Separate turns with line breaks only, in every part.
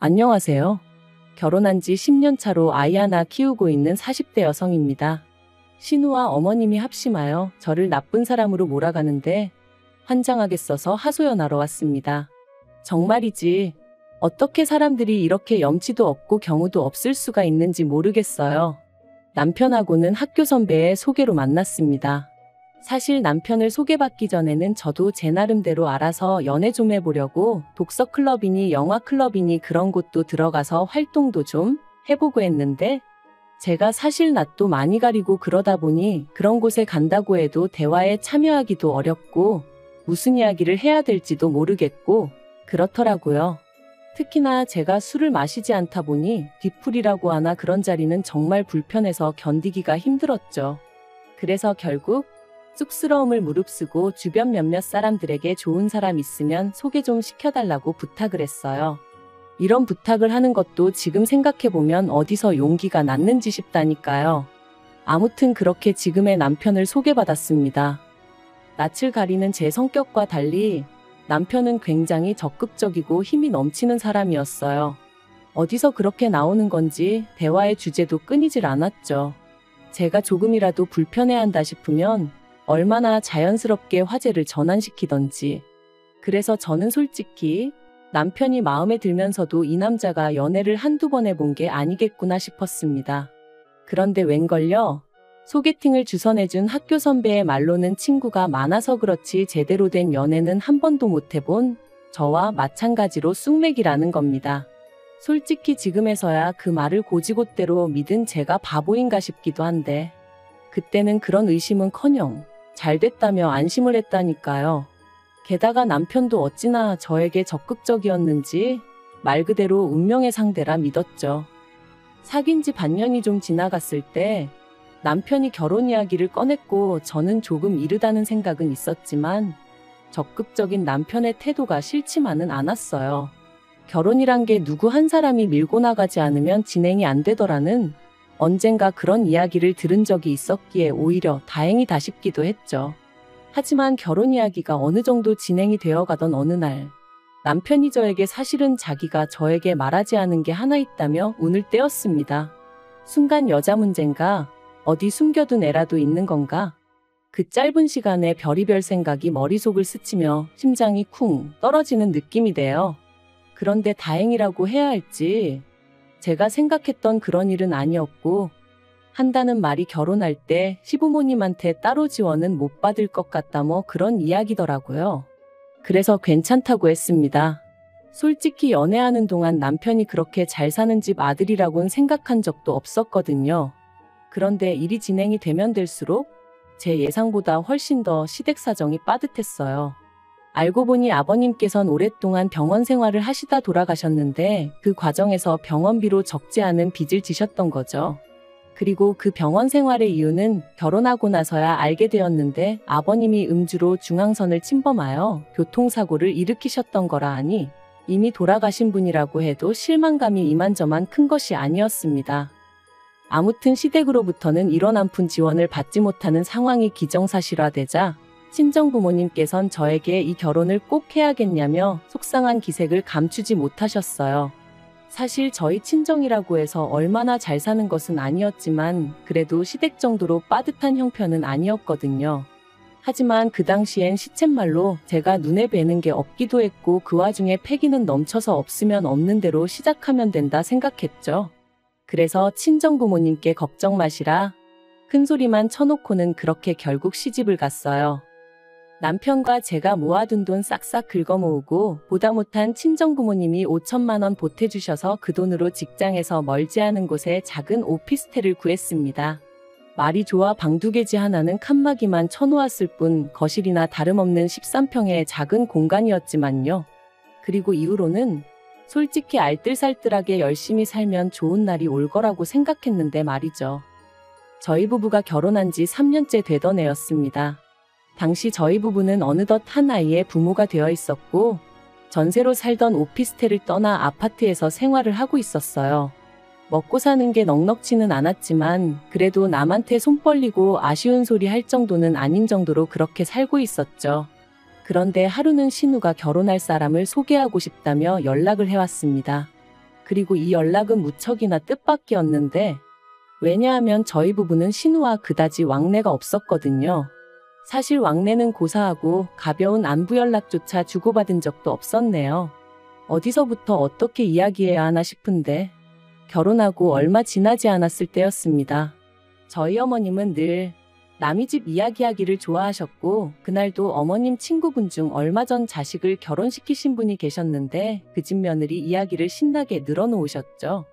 안녕하세요. 결혼한 지 10년 차로 아이 하나 키우고 있는 40대 여성입니다. 신우와 어머님이 합심하여 저를 나쁜 사람으로 몰아가는데 환장하겠어서 하소연하러 왔습니다. 정말이지. 어떻게 사람들이 이렇게 염치도 없고 경우도 없을 수가 있는지 모르겠어요. 남편하고는 학교 선배의 소개로 만났습니다. 사실 남편을 소개받기 전에는 저도 제 나름대로 알아서 연애 좀 해보려고 독서클럽이니 영화클럽이니 그런 곳도 들어가서 활동도 좀 해보고 했는데 제가 사실 낯도 많이 가리고 그러다 보니 그런 곳에 간다고 해도 대화에 참여하기도 어렵고 무슨 이야기를 해야 될지도 모르겠고 그렇더라고요. 특히나 제가 술을 마시지 않다 보니 뒤풀이라고 하나 그런 자리는 정말 불편해서 견디기가 힘들었죠. 그래서 결국 쑥스러움을 무릅쓰고 주변 몇몇 사람들에게 좋은 사람 있으면 소개 좀 시켜달라고 부탁을 했어요. 이런 부탁을 하는 것도 지금 생각해보면 어디서 용기가 났는지 싶다니까요. 아무튼 그렇게 지금의 남편을 소개받았습니다. 낯을 가리는 제 성격과 달리 남편은 굉장히 적극적이고 힘이 넘치는 사람이었어요. 어디서 그렇게 나오는 건지 대화의 주제도 끊이질 않았죠. 제가 조금이라도 불편해한다 싶으면 얼마나 자연스럽게 화제를 전환시키던지. 그래서 저는 솔직히 남편이 마음에 들면서도 이 남자가 연애를 한두 번 해본 게 아니겠구나 싶었습니다. 그런데 웬걸요? 소개팅을 주선해준 학교 선배의 말로는 친구가 많아서 그렇지 제대로 된 연애는 한 번도 못 해본 저와 마찬가지로 쑥맥이라는 겁니다. 솔직히 지금에서야 그 말을 고지곳대로 믿은 제가 바보인가 싶기도 한데 그때는 그런 의심은커녕 잘 됐다며 안심을 했다니까요. 게다가 남편도 어찌나 저에게 적극적이었는지 말 그대로 운명의 상대라 믿었죠. 사귄 지 반년이 좀 지나갔을 때 남편이 결혼 이야기를 꺼냈고 저는 조금 이르다는 생각은 있었지만 적극적인 남편의 태도가 싫지만은 않았어요. 결혼이란 게 누구 한 사람이 밀고 나가지 않으면 진행이 안 되더라는 언젠가 그런 이야기를 들은 적이 있었기에 오히려 다행이다 싶기도 했죠. 하지만 결혼 이야기가 어느 정도 진행이 되어가던 어느 날 남편이 저에게 사실은 자기가 저에게 말하지 않은 게 하나 있다며 운을 떼었습니다. 순간 여자 문제인가? 어디 숨겨둔 애라도 있는 건가? 그 짧은 시간에 별의별 생각이 머릿속을 스치며 심장이 쿵 떨어지는 느낌이 돼요. 그런데 다행이라고 해야 할지 제가 생각했던 그런 일은 아니었고 한다는 말이 결혼할 때 시부모님한테 따로 지원은 못 받을 것 같다 뭐 그런 이야기더라고요. 그래서 괜찮다고 했습니다. 솔직히 연애하는 동안 남편이 그렇게 잘 사는 집 아들이라고는 생각한 적도 없었거든요. 그런데 일이 진행이 되면 될수록 제 예상보다 훨씬 더 시댁 사정이 빠듯했어요. 알고 보니 아버님께선 오랫동안 병원 생활을 하시다 돌아가셨는데 그 과정에서 병원비로 적지 않은 빚을 지셨던 거죠. 그리고 그 병원 생활의 이유는 결혼하고 나서야 알게 되었는데 아버님이 음주로 중앙선을 침범하여 교통사고를 일으키셨던 거라 하니 이미 돌아가신 분이라고 해도 실망감이 이만저만 큰 것이 아니었습니다. 아무튼 시댁으로부터는 이런 한 푼 지원을 받지 못하는 상황이 기정사실화되자 친정부모님께선 저에게 이 결혼을 꼭 해야겠냐며 속상한 기색을 감추지 못하셨어요. 사실 저희 친정이라고 해서 얼마나 잘 사는 것은 아니었지만 그래도 시댁 정도로 빠듯한 형편은 아니었거든요. 하지만 그 당시엔 시쳇말로 제가 눈에 뵈는 게 없기도 했고 그 와중에 패기는 넘쳐서 없으면 없는 대로 시작하면 된다 생각했죠. 그래서 친정부모님께 걱정 마시라 큰 소리만 쳐놓고는 그렇게 결국 시집을 갔어요. 남편과 제가 모아둔 돈 싹싹 긁어모으고 보다 못한 친정부모님이 5천만 원 보태주셔서 그 돈으로 직장에서 멀지 않은 곳에 작은 오피스텔을 구했습니다. 말이 좋아 방 2개지 하나는 칸막이만 쳐놓았을 뿐 거실이나 다름없는 13평의 작은 공간이었지만요. 그리고 이후로는 솔직히 알뜰살뜰하게 열심히 살면 좋은 날이 올 거라고 생각했는데 말이죠. 저희 부부가 결혼한 지 3년째 되던 해였습니다. 당시 저희 부부는 어느덧 한 아이의 부모가 되어 있었고 전세로 살던 오피스텔을 떠나 아파트에서 생활을 하고 있었어요. 먹고 사는 게 넉넉지는 않았지만 그래도 남한테 손 벌리고 아쉬운 소리 할 정도는 아닌 정도로 그렇게 살고 있었죠. 그런데 하루는 신우가 결혼할 사람을 소개하고 싶다며 연락을 해왔습니다. 그리고 이 연락은 무척이나 뜻밖이었는데, 왜냐하면 저희 부부는 신우와 그다지 왕래가 없었거든요. 사실 왕래는 고사하고 가벼운 안부 연락조차 주고받은 적도 없었네요. 어디서부터 어떻게 이야기해야 하나 싶은데 결혼하고 얼마 지나지 않았을 때였습니다. 저희 어머님은 늘 남의 집 이야기하기를 좋아하셨고, 그날도 어머님 친구분 중 얼마 전 자식을 결혼시키신 분이 계셨는데 그 집 며느리 이야기를 신나게 늘어놓으셨죠.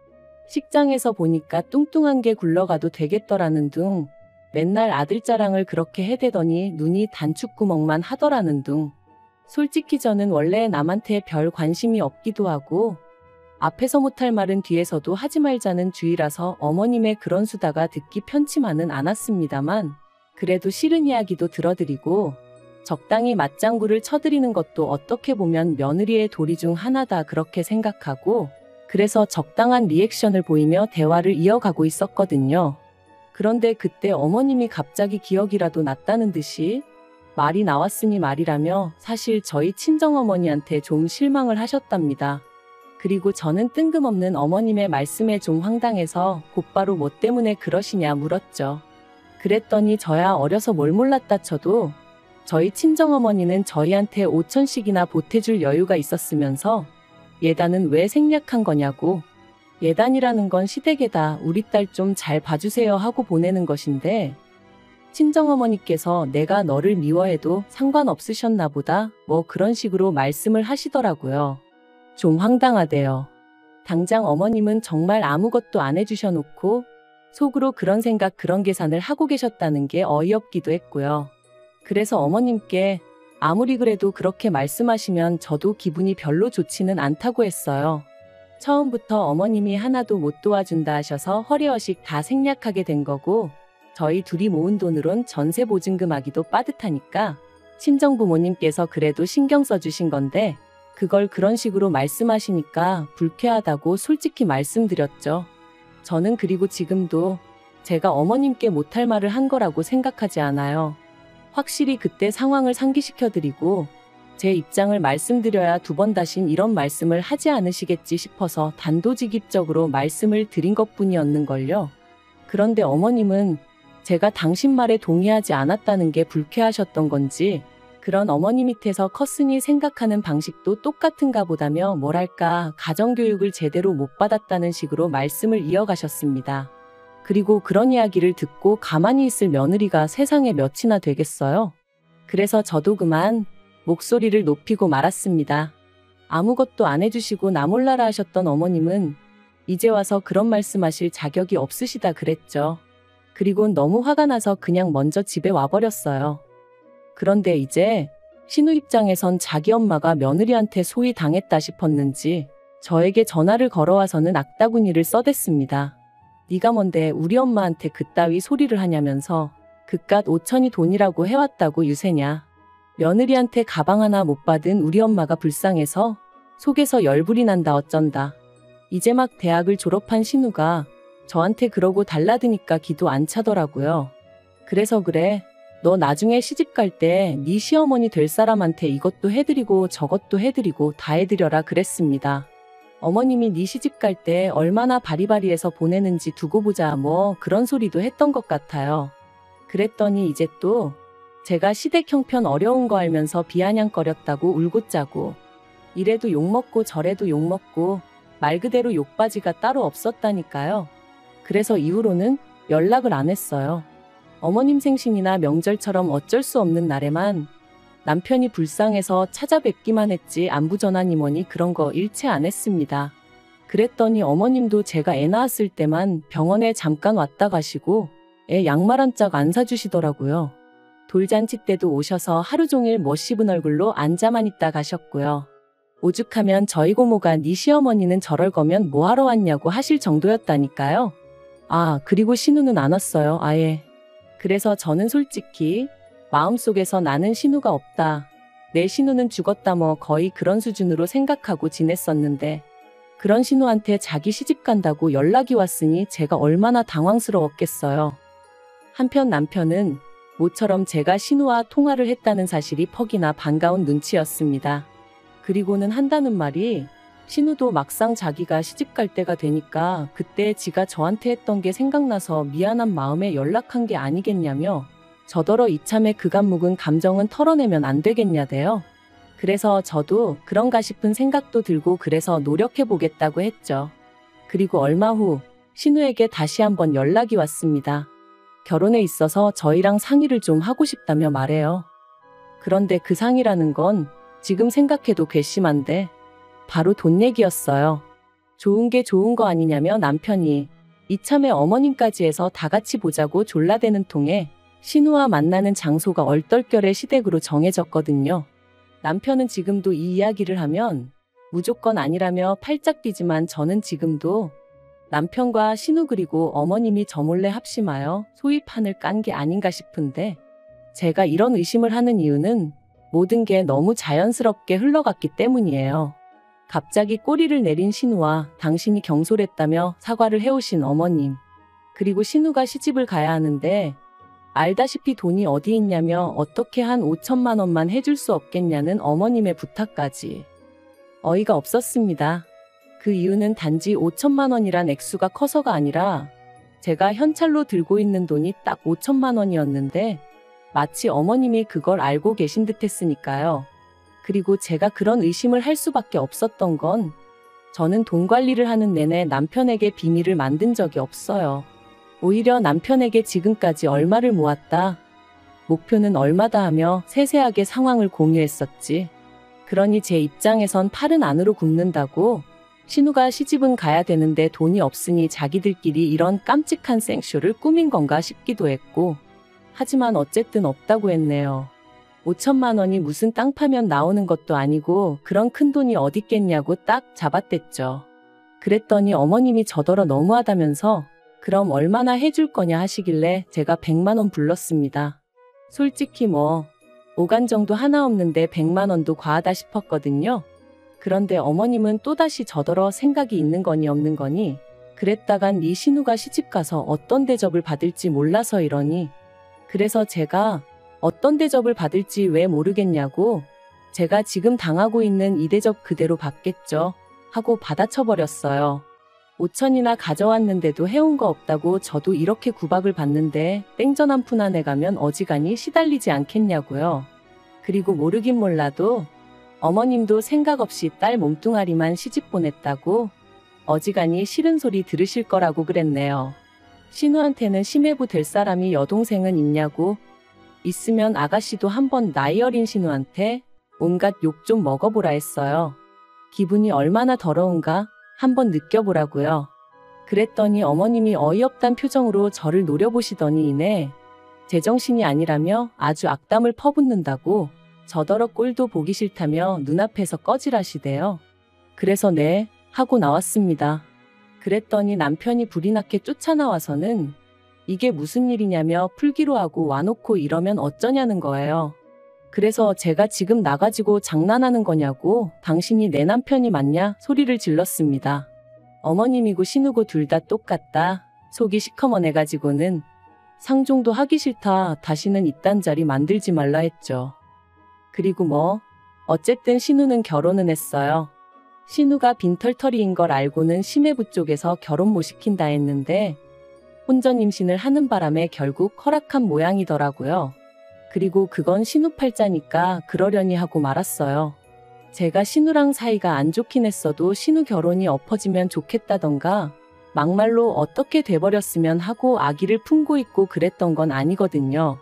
식장에서 보니까 뚱뚱한 게 굴러가도 되겠더라는 둥, 맨날 아들 자랑을 그렇게 해대더니 눈이 단축구멍만 하더라는 둥. 솔직히 저는 원래 남한테 별 관심이 없기도 하고 앞에서 못할 말은 뒤에서도 하지 말자는 주의라서 어머님의 그런 수다가 듣기 편치만은 않았습니다만, 그래도 싫은 이야기도 들어드리고 적당히 맞장구를 쳐드리는 것도 어떻게 보면 며느리의 도리 중 하나다 그렇게 생각하고, 그래서 적당한 리액션을 보이며 대화를 이어가고 있었거든요. 그런데 그때 어머님이 갑자기 기억이라도 났다는 듯이 말이 나왔으니 말이라며 사실 저희 친정어머니한테 좀 실망을 하셨답니다. 그리고 저는 뜬금없는 어머님의 말씀에 좀 황당해서 곧바로 뭐 때문에 그러시냐 물었죠. 그랬더니 저야 어려서 뭘 몰랐다 쳐도 저희 친정어머니는 저희한테 5천씩이나 보태줄 여유가 있었으면서 예단은 왜 생략한 거냐고, 예단이라는 건 시댁에다 우리 딸 좀 잘 봐주세요 하고 보내는 것인데, 친정어머니께서 내가 너를 미워해도 상관없으셨나 보다 뭐 그런 식으로 말씀을 하시더라고요. 좀 황당하대요. 당장 어머님은 정말 아무것도 안 해주셔놓고 속으로 그런 생각 그런 계산을 하고 계셨다는 게 어이없기도 했고요. 그래서 어머님께 아무리 그래도 그렇게 말씀하시면 저도 기분이 별로 좋지는 않다고 했어요. 처음부터 어머님이 하나도 못 도와준다 하셔서 허리허식 다 생략하게 된 거고, 저희 둘이 모은 돈으론 전세 보증금하기도 빠듯하니까 친정부모님께서 그래도 신경 써주신 건데, 그걸 그런 식으로 말씀하시니까 불쾌하다고 솔직히 말씀드렸죠. 저는 그리고 지금도 제가 어머님께 못할 말을 한 거라고 생각하지 않아요. 확실히 그때 상황을 상기시켜드리고 제 입장을 말씀드려야 두 번 다신 이런 말씀을 하지 않으시겠지 싶어서 단도직입적으로 말씀을 드린 것뿐이었는걸요. 그런데 어머님은 제가 당신 말에 동의하지 않았다는 게 불쾌하셨던 건지, 그런 어머니 밑에서 컸으니 생각하는 방식도 똑같은가 보다며 뭐랄까 가정교육을 제대로 못 받았다는 식으로 말씀을 이어가셨습니다. 그리고 그런 이야기를 듣고 가만히 있을 며느리가 세상에 몇이나 되겠어요. 그래서 저도 그만 목소리를 높이고 말았습니다. 아무것도 안 해주시고 나 몰라라 하셨던 어머님은 이제 와서 그런 말씀하실 자격이 없으시다 그랬죠. 그리고 너무 화가 나서 그냥 먼저 집에 와버렸어요. 그런데 이제 신우 입장에선 자기 엄마가 며느리한테 소위 당했다 싶었는지 저에게 전화를 걸어와서는 악다구니를 써댔습니다. 네가 뭔데 우리 엄마한테 그따위 소리를 하냐면서 그깟 5천이 돈이라고 해왔다고 유세냐. 며느리한테 가방 하나 못 받은 우리 엄마가 불쌍해서 속에서 열불이 난다 어쩐다. 이제 막 대학을 졸업한 신우가 저한테 그러고 달라드니까 기도 안 차더라고요. 그래서 그래. 너 나중에 시집갈 때 네 시어머니 될 사람한테 이것도 해드리고 저것도 해드리고 다 해드려라 그랬습니다. 어머님이 네 시집갈 때 얼마나 바리바리해서 보내는지 두고 보자 뭐 그런 소리도 했던 것 같아요. 그랬더니 이제 또 제가 시댁 형편 어려운 거 알면서 비아냥거렸다고 울고 짜고, 이래도 욕먹고 저래도 욕먹고 말 그대로 욕바지가 따로 없었다니까요. 그래서 이후로는 연락을 안 했어요. 어머님 생신이나 명절처럼 어쩔 수 없는 날에만 남편이 불쌍해서 찾아뵙기만 했지 안부 전화니 뭐니 그런 거 일체 안 했습니다. 그랬더니 어머님도 제가 애 낳았을 때만 병원에 잠깐 왔다 가시고 애 양말 한 짝 안 사주시더라고요. 돌잔치 때도 오셔서 하루 종일 못 씹은 얼굴로 앉아만 있다 가셨고요. 오죽하면 저희 고모가 네 시어머니는 저럴 거면 뭐하러 왔냐고 하실 정도였다니까요. 아, 그리고 신우는 안 왔어요, 아예. 그래서 저는 솔직히 마음속에서 나는 신우가 없다. 내 신우는 죽었다 뭐 거의 그런 수준으로 생각하고 지냈었는데, 그런 신우한테 자기 시집 간다고 연락이 왔으니 제가 얼마나 당황스러웠겠어요. 한편 남편은 모처럼 제가 신우와 통화를 했다는 사실이 퍽이나 반가운 눈치였습니다. 그리고는 한다는 말이 신우도 막상 자기가 시집갈 때가 되니까 그때 지가 저한테 했던 게 생각나서 미안한 마음에 연락한 게 아니겠냐며 저더러 이참에 그간 묵은 감정은 털어내면 안 되겠냐대요. 그래서 저도 그런가 싶은 생각도 들고 그래서 노력해보겠다고 했죠. 그리고 얼마 후 신우에게 다시 한번 연락이 왔습니다. 결혼에 있어서 저희랑 상의를 좀 하고 싶다며 말해요. 그런데 그 상의라는 건 지금 생각해도 괘씸한데 바로 돈 얘기였어요. 좋은 게 좋은 거 아니냐며 남편이 이참에 어머님까지 해서 다 같이 보자고 졸라대는 통에 신우와 만나는 장소가 얼떨결에 시댁으로 정해졌거든요. 남편은 지금도 이 이야기를 하면 무조건 아니라며 팔짝 뛰지만 저는 지금도 남편과 신우 그리고 어머님이 저 몰래 합심하여 소위 판을 깐 게 아닌가 싶은데 제가 이런 의심을 하는 이유는 모든 게 너무 자연스럽게 흘러갔기 때문이에요. 갑자기 꼬리를 내린 신우와 당신이 경솔했다며 사과를 해오신 어머님, 그리고 신우가 시집을 가야 하는데 알다시피 돈이 어디 있냐며 어떻게 한 5천만 원만 해줄 수 없겠냐는 어머님의 부탁까지. 어이가 없었습니다. 그 이유는 단지 5천만 원이란 액수가 커서가 아니라 제가 현찰로 들고 있는 돈이 딱 5천만 원이었는데 마치 어머님이 그걸 알고 계신 듯 했으니까요. 그리고 제가 그런 의심을 할 수밖에 없었던 건 저는 돈 관리를 하는 내내 남편에게 비밀을 만든 적이 없어요. 오히려 남편에게 지금까지 얼마를 모았다, 목표는 얼마다 하며 세세하게 상황을 공유했었지. 그러니 제 입장에선 팔은 안으로 굽는다고 신우가 시집은 가야 되는데 돈이 없으니 자기들끼리 이런 깜찍한 생쇼를 꾸민 건가 싶기도 했고, 하지만 어쨌든 없다고 했네요. 5천만 원이 무슨 땅 파면 나오는 것도 아니고 그런 큰 돈이 어딨겠냐고 딱 잡아댔죠. 그랬더니 어머님이 저더러 너무하다면서 그럼 얼마나 해줄 거냐 하시길래 제가 100만 원 불렀습니다. 솔직히 뭐 오간 정도 하나 없는데 100만 원도 과하다 싶었거든요. 그런데 어머님은 또다시 저더러 생각이 있는 거니 없는 거니 그랬다간 네 신우가 시집가서 어떤 대접을 받을지 몰라서 이러니, 그래서 제가 어떤 대접을 받을지 왜 모르겠냐고, 제가 지금 당하고 있는 이 대접 그대로 받겠죠 하고 받아쳐버렸어요. 5천이나 가져왔는데도 해온 거 없다고 저도 이렇게 구박을 받는데 땡전 한 푼 안에 가면 어지간히 시달리지 않겠냐고요. 그리고 모르긴 몰라도 어머님도 생각 없이 딸 몸뚱아리만 시집 보냈다고 어지간히 싫은 소리 들으실 거라고 그랬네요. 신우한테는 심해부 될 사람이 여동생은 있냐고, 있으면 아가씨도 한번 나이 어린 신우한테 온갖 욕 좀 먹어보라 했어요. 기분이 얼마나 더러운가 한번 느껴보라고요. 그랬더니 어머님이 어이없단 표정으로 저를 노려보시더니 이내 제정신이 아니라며 아주 악담을 퍼붓는다고 저더러 꼴도 보기 싫다며 눈앞에서 꺼지라시대요. 그래서 네 하고 나왔습니다. 그랬더니 남편이 불이 나게 쫓아나와서는 이게 무슨 일이냐며 풀기로 하고 와놓고 이러면 어쩌냐는 거예요. 그래서 제가 지금 나가지고 장난하는 거냐고 당신이 내 남편이 맞냐 소리를 질렀습니다. 어머님이고 신우고 둘 다 똑같다. 속이 시커먼해가지고는 상종도 하기 싫다. 다시는 이딴 자리 만들지 말라 했죠. 그리고 뭐 어쨌든 신우는 결혼은 했어요. 신우가 빈털터리인 걸 알고는 심해부 쪽에서 결혼 못 시킨다 했는데 혼전 임신을 하는 바람에 결국 허락한 모양이더라고요. 그리고 그건 신우 팔자니까 그러려니 하고 말았어요. 제가 신우랑 사이가 안 좋긴 했어도 신우 결혼이 엎어지면 좋겠다던가 막말로 어떻게 돼버렸으면 하고 아기를 품고 있고 그랬던 건 아니거든요.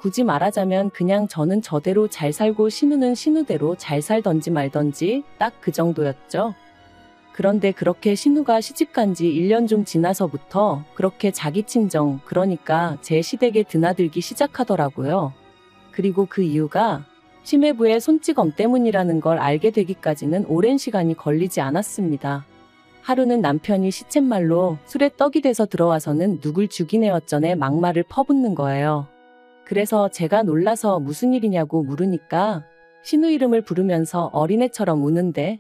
굳이 말하자면 그냥 저는 저대로 잘 살고 신우는 신우대로 잘 살던지 말던지 딱 그 정도였죠. 그런데 그렇게 신우가 시집간 지 1년 좀 지나서부터 그렇게 자기 친정, 그러니까 제 시댁에 드나들기 시작하더라고요. 그리고 그 이유가 심해부의 손찌검 때문이라는 걸 알게 되기까지는 오랜 시간이 걸리지 않았습니다. 하루는 남편이 시쳇말로 술에 떡이 돼서 들어와서는 누굴 죽이네 어쩌네 막말을 퍼붓는 거예요. 그래서 제가 놀라서 무슨 일이냐고 물으니까 신우 이름을 부르면서 어린애처럼 우는데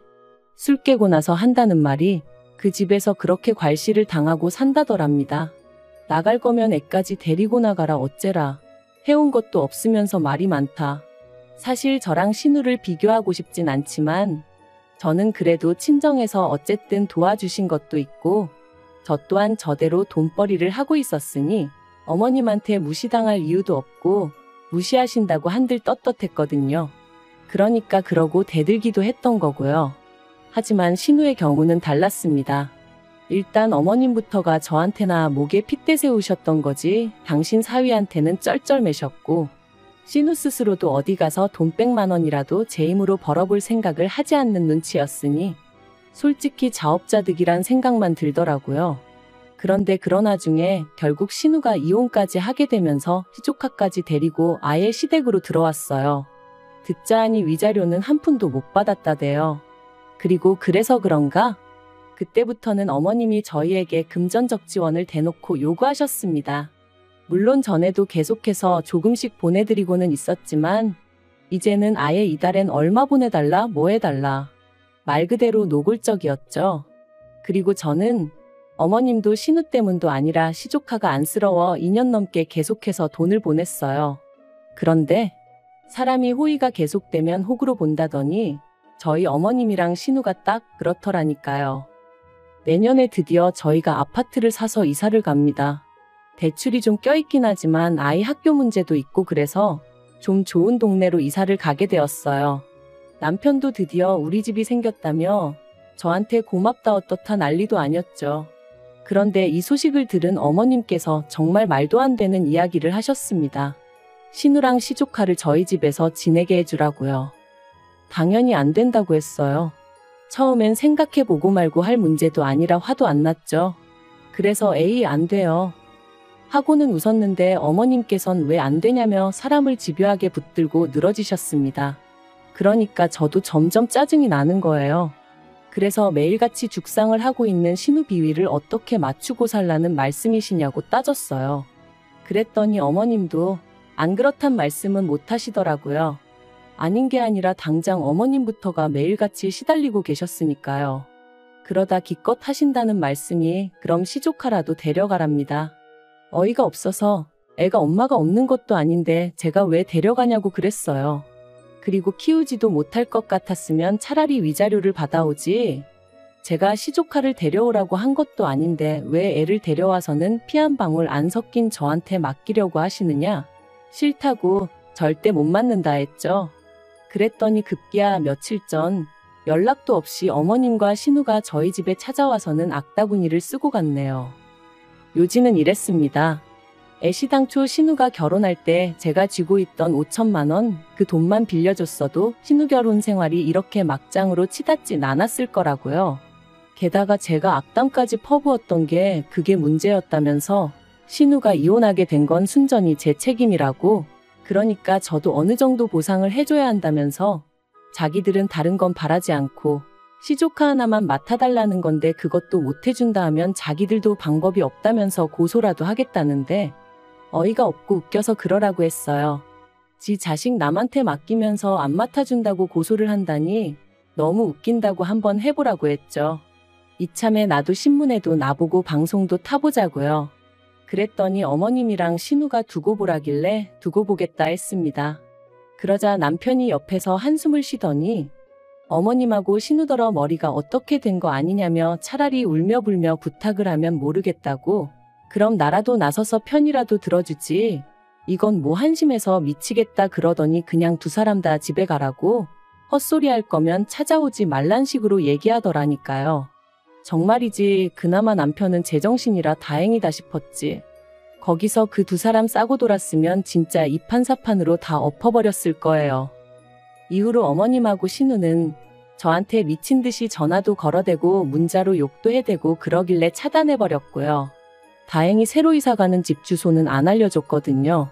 술 깨고 나서 한다는 말이 그 집에서 그렇게 괄시를 당하고 산다더랍니다. 나갈 거면 애까지 데리고 나가라 어째라. 해온 것도 없으면서 말이 많다. 사실 저랑 신우를 비교하고 싶진 않지만 저는 그래도 친정에서 어쨌든 도와주신 것도 있고 저 또한 저대로 돈벌이를 하고 있었으니 어머님한테 무시당할 이유도 없고 무시하신다고 한들 떳떳했거든요. 그러니까 그러고 대들기도 했던 거고요. 하지만 신우의 경우는 달랐습니다. 일단 어머님부터가 저한테나 목에 핏대 세우셨던 거지 당신 사위한테는 쩔쩔매셨고 신우 스스로도 어디 가서 돈 100만 원이라도 제 힘으로 벌어볼 생각을 하지 않는 눈치였으니 솔직히 자업자득이란 생각만 들더라고요. 그런데 그런 와중에 결국 신우가 이혼까지 하게 되면서 시조카까지 데리고 아예 시댁으로 들어왔어요. 듣자 하니 위자료는 한 푼도 못 받았다대요. 그리고 그래서 그런가? 그때부터는 어머님이 저희에게 금전적 지원을 대놓고 요구하셨습니다. 물론 전에도 계속해서 조금씩 보내드리고는 있었지만 이제는 아예 이달엔 얼마 보내달라 뭐 해달라. 말 그대로 노골적이었죠. 그리고 저는 어머님도 신우 때문도 아니라 시조카가 안쓰러워 2년 넘게 계속해서 돈을 보냈어요. 그런데 사람이 호의가 계속되면 호구로 본다더니 저희 어머님이랑 신우가 딱 그렇더라니까요. 내년에 드디어 저희가 아파트를 사서 이사를 갑니다. 대출이 좀 껴있긴 하지만 아이 학교 문제도 있고 그래서 좀 좋은 동네로 이사를 가게 되었어요. 남편도 드디어 우리 집이 생겼다며 저한테 고맙다 어떻다 난리도 아니었죠. 그런데 이 소식을 들은 어머님께서 정말 말도 안 되는 이야기를 하셨습니다. 신우랑 시조카를 저희 집에서 지내게 해주라고요. 당연히 안 된다고 했어요. 처음엔 생각해보고 말고 할 문제도 아니라 화도 안 났죠. 그래서 에이 안 돼요. 하고는 웃었는데 어머님께선 왜 안 되냐며 사람을 집요하게 붙들고 늘어지셨습니다. 그러니까 저도 점점 짜증이 나는 거예요. 그래서 매일같이 죽상을 하고 있는 신우 비위를 어떻게 맞추고 살라는 말씀이시냐고 따졌어요. 그랬더니 어머님도 안 그렇단 말씀은 못 하시더라고요. 아닌 게 아니라 당장 어머님부터가 매일같이 시달리고 계셨으니까요. 그러다 기껏 하신다는 말씀이 그럼 시조카라도 데려가랍니다. 어이가 없어서 애가 엄마가 없는 것도 아닌데 제가 왜 데려가냐고 그랬어요. 그리고 키우지도 못할 것 같았으면 차라리 위자료를 받아오지. 제가 시조카를 데려오라고 한 것도 아닌데 왜 애를 데려와서는 피 한 방울 안 섞인 저한테 맡기려고 하시느냐. 싫다고 절대 못 맡는다 했죠. 그랬더니 급기야 며칠 전 연락도 없이 어머님과 신우가 저희 집에 찾아와서는 악다구니를 쓰고 갔네요. 요지는 이랬습니다. 애시당초 신우가 결혼할 때 제가 쥐고 있던 5천만 원 그 돈만 빌려줬어도 신우 결혼 생활이 이렇게 막장으로 치닫진 않았을 거라고요. 게다가 제가 악담까지 퍼부었던 게 그게 문제였다면서 신우가 이혼하게 된 건 순전히 제 책임이라고. 그러니까 저도 어느 정도 보상을 해줘야 한다면서 자기들은 다른 건 바라지 않고 시조카 하나만 맡아달라는 건데 그것도 못 해준다 하면 자기들도 방법이 없다면서 고소라도 하겠다는데 어이가 없고 웃겨서 그러라고 했어요. 지 자식 남한테 맡기면서 안 맡아준다고 고소를 한다니 너무 웃긴다고 한번 해보라고 했죠. 이참에 나도 신문에도 나보고 방송도 타보자고요. 그랬더니 어머님이랑 신우가 두고 보라길래 두고 보겠다 했습니다. 그러자 남편이 옆에서 한숨을 쉬더니 어머님하고 신우더러 머리가 어떻게 된 거 아니냐며 차라리 울며불며 부탁을 하면 모르겠다고. 그럼 나라도 나서서 편이라도 들어주지. 이건 뭐 한심해서 미치겠다 그러더니 그냥 두 사람 다 집에 가라고. 헛소리 할 거면 찾아오지 말란 식으로 얘기하더라니까요. 정말이지 그나마 남편은 제정신이라 다행이다 싶었지. 거기서 그 두 사람 싸고 돌았으면 진짜 이판사판으로 다 엎어버렸을 거예요. 이후로 어머님하고 신우는 저한테 미친 듯이 전화도 걸어대고 문자로 욕도 해대고 그러길래 차단해버렸고요. 다행히 새로 이사가는 집 주소는 안 알려줬거든요.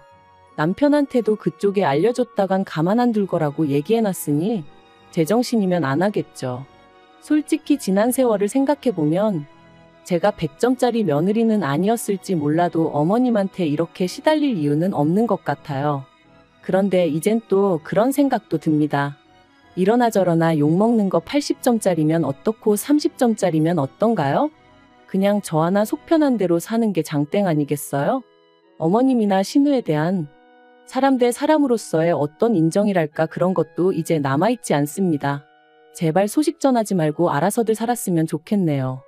남편한테도 그쪽에 알려줬다간 가만 안 둘 거라고 얘기해놨으니 제정신이면 안 하겠죠. 솔직히 지난 세월을 생각해보면 제가 100점짜리 며느리는 아니었을지 몰라도 어머님한테 이렇게 시달릴 이유는 없는 것 같아요. 그런데 이젠 또 그런 생각도 듭니다. 이러나 저러나 욕먹는 거 80점짜리면 어떻고 30점짜리면 어떤가요? 그냥 저 하나 속 편한 대로 사는 게 장땡 아니겠어요? 어머님이나 신우에 대한 사람 대 사람으로서의 어떤 인정이랄까 그런 것도 이제 남아있지 않습니다. 제발 소식 전하지 말고 알아서들 살았으면 좋겠네요.